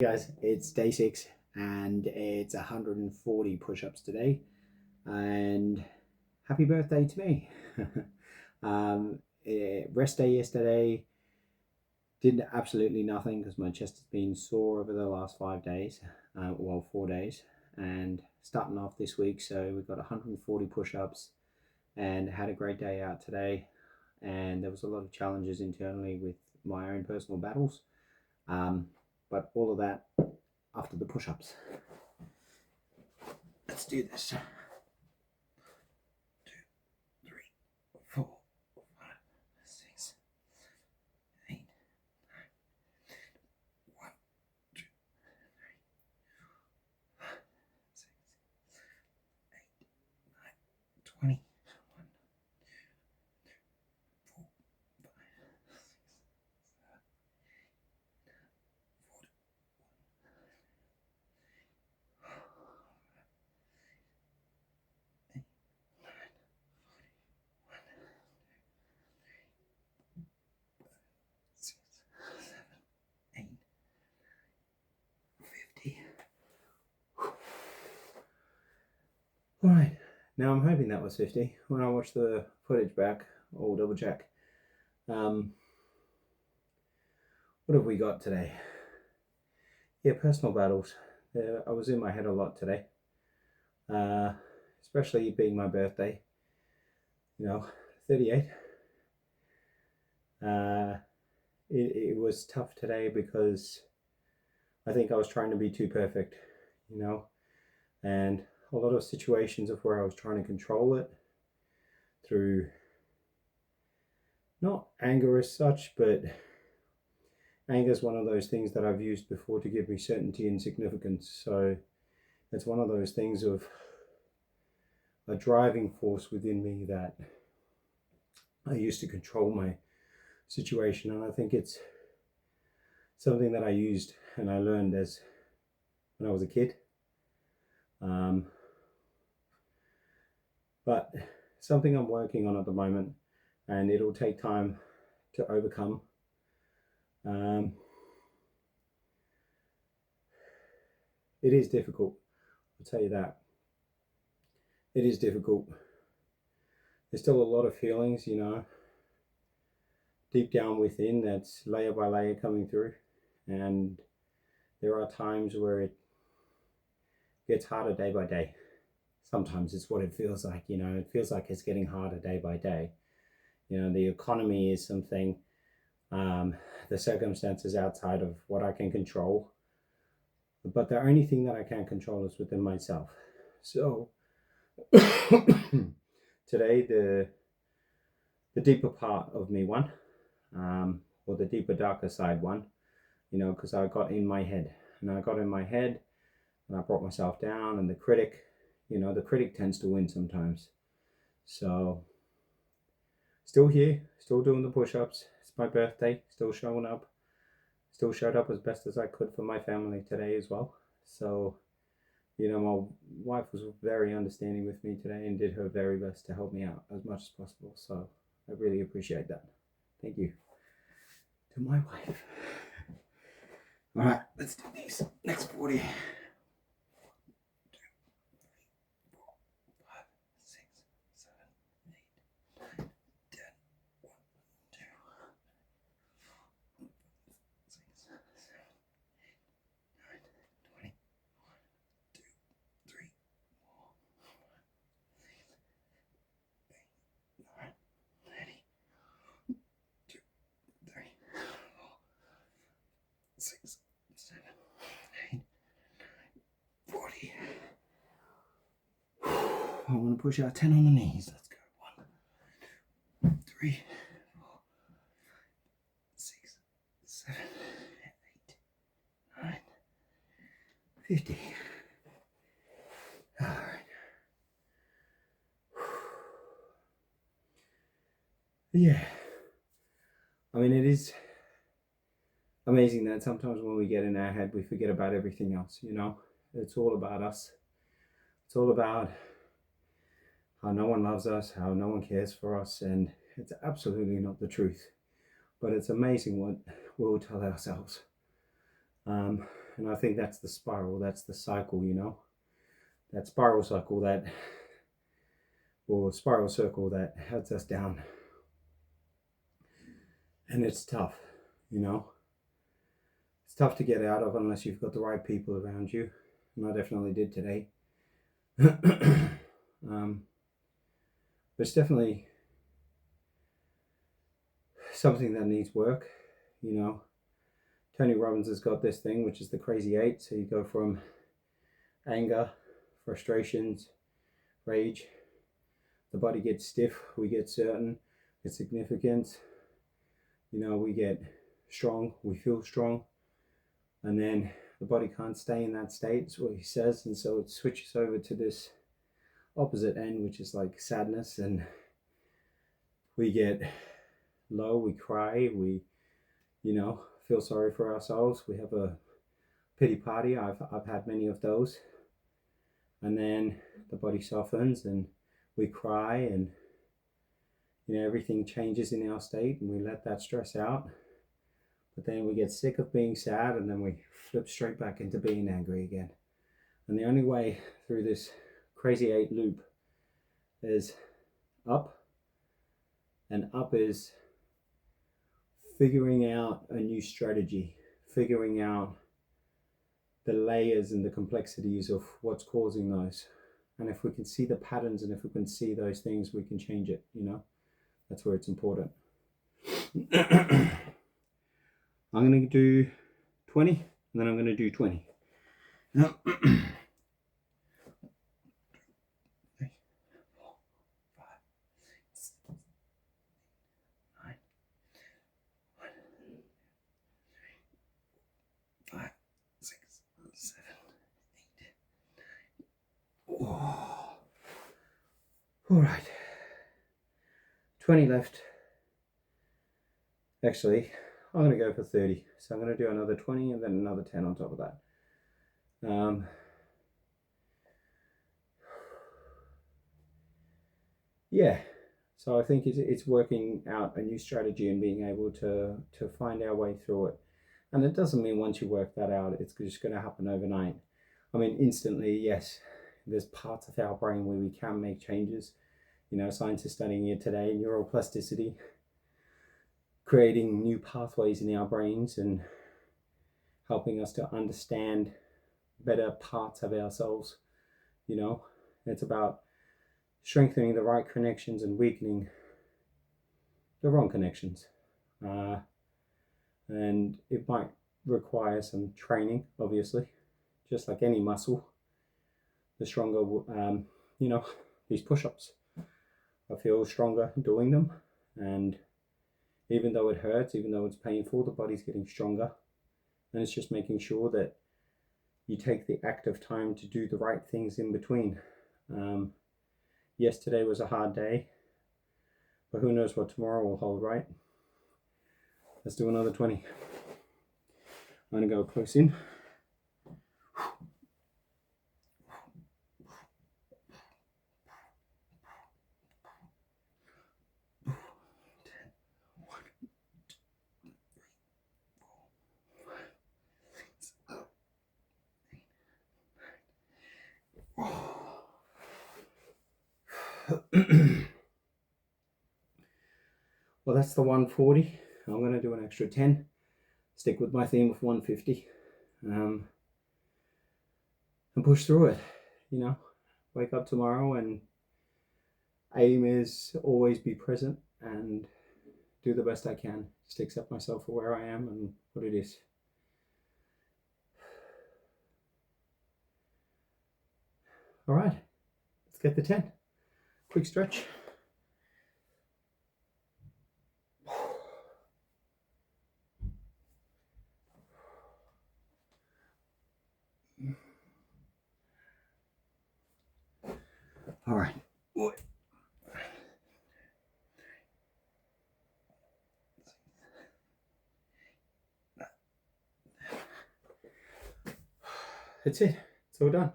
Guys, it's day 6 and it's 140 push-ups today, and happy birthday to me. Rest day yesterday, did absolutely nothing because my chest has been sore over the last 5 days, 4 days, and starting off this week. So we've got 140 push-ups and had a great day out today, and there was a lot of challenges internally with my own personal battles, but all of that after the push-ups. Let's do this. 2, 3, 4, 5, 6, 8, 9, 1, 2, 3, 4, 5, 6, 8, 9, 20. 1, 2, 4, 5, 6, 7, 40. All right, now I'm hoping that was 50. When I watch the footage back, I'll double check. What have we got today? Yeah, personal battles. I was in my head a lot today, especially being my birthday. 38. It was tough today because I think I was trying to be too perfect, and a lot of situations of where I was trying to control it through not anger as such, but anger is one of those things that I've used before to give me certainty and significance. So it's one of those things of a driving force within me that I used to control my situation, and I think it's something that I used and I learned as when I was a kid. But something I'm working on at the moment, and it'll take time to overcome. It is difficult, I'll tell you that. It is difficult. There's still a lot of feelings, deep down within, that's layer by layer coming through, and there are times where it gets harder day by day. Sometimes it's what it feels like, it feels like it's getting harder day by day. The economy is something, the circumstances outside of what I can control, but the only thing that I can control is within myself. So today, the deeper part of me won, or the deeper, darker side won, because I got in my head, and I brought myself down, and the critic tends to win sometimes. So still here, still doing the push-ups. It's my birthday, still showing up, still showed up as best as I could for my family today as well. So, my wife was very understanding with me today and did her very best to help me out as much as possible. So I really appreciate that. Thank you to my wife. All right, let's do these next 40. 6, 7, 8, 40. I'm going to push out 10 on the knees. Let's go. 1, 3, 4, 6, 7, 8, 9, 50. All right. Yeah. I mean, it is amazing that sometimes when we get in our head, we forget about everything else, It's all about us. It's all about how no one loves us, how no one cares for us, and it's absolutely not the truth. But it's amazing what we'll tell ourselves. And I think that's the spiral, that's the cycle, you know, that spiral cycle that, or spiral circle that heads us down. And it's tough, you know. It's tough to get out of unless you've got the right people around you. And I definitely did today. But it's definitely something that needs work, you know. Tony Robbins has got this thing, which is the crazy eight. So you go from anger, frustrations, rage. The body gets stiff, we get certain, get significant. You know, we get strong, we feel strong. And then the body can't stay in that state, is what he says. And so it switches over to this opposite end, which is like sadness. And we get low, we cry, we, you know, feel sorry for ourselves. We have a pity party. I've had many of those. And then the body softens and we cry, and you know, everything changes in our state, and we let that stress out. But then we get sick of being sad, and then we flip straight back into being angry again. And the only way through this crazy eight loop is up, and up is figuring out a new strategy, figuring out the layers and the complexities of what's causing those. And if we can see the patterns, and if we can see those things, we can change it, you know. That's where it's important. I'm going to do 20, and then I'm going to do 20. All right, 20 left. Actually, I'm going to go for 30. So I'm going to do another 20 and then another 10 on top of that. Yeah, so I think it's working out a new strategy and being able to find our way through it. And it doesn't mean once you work that out, it's just going to happen overnight. I mean, instantly, yes, there's parts of our brain where we can make changes. You know, scientists studying it today, neuroplasticity, creating new pathways in our brains and helping us to understand better parts of ourselves. You know, it's about strengthening the right connections and weakening the wrong connections. And it might require some training, obviously, just like any muscle. The stronger, you know, these push-ups, I feel stronger doing them. And even though it hurts, even though it's painful, the body's getting stronger. And it's just making sure that you take the active time to do the right things in between. Yesterday was a hard day, but who knows what tomorrow will hold, right? Let's do another 20. I'm going to go close in. Well, that's the 140. I'm going to do an extra 10. Stick with my theme of 150. And push through it. You know, wake up tomorrow and aim is always be present and do the best I can. Just accept myself for where I am and what it is. All right, let's get the 10. Quick stretch. All right. That's it. It's all done.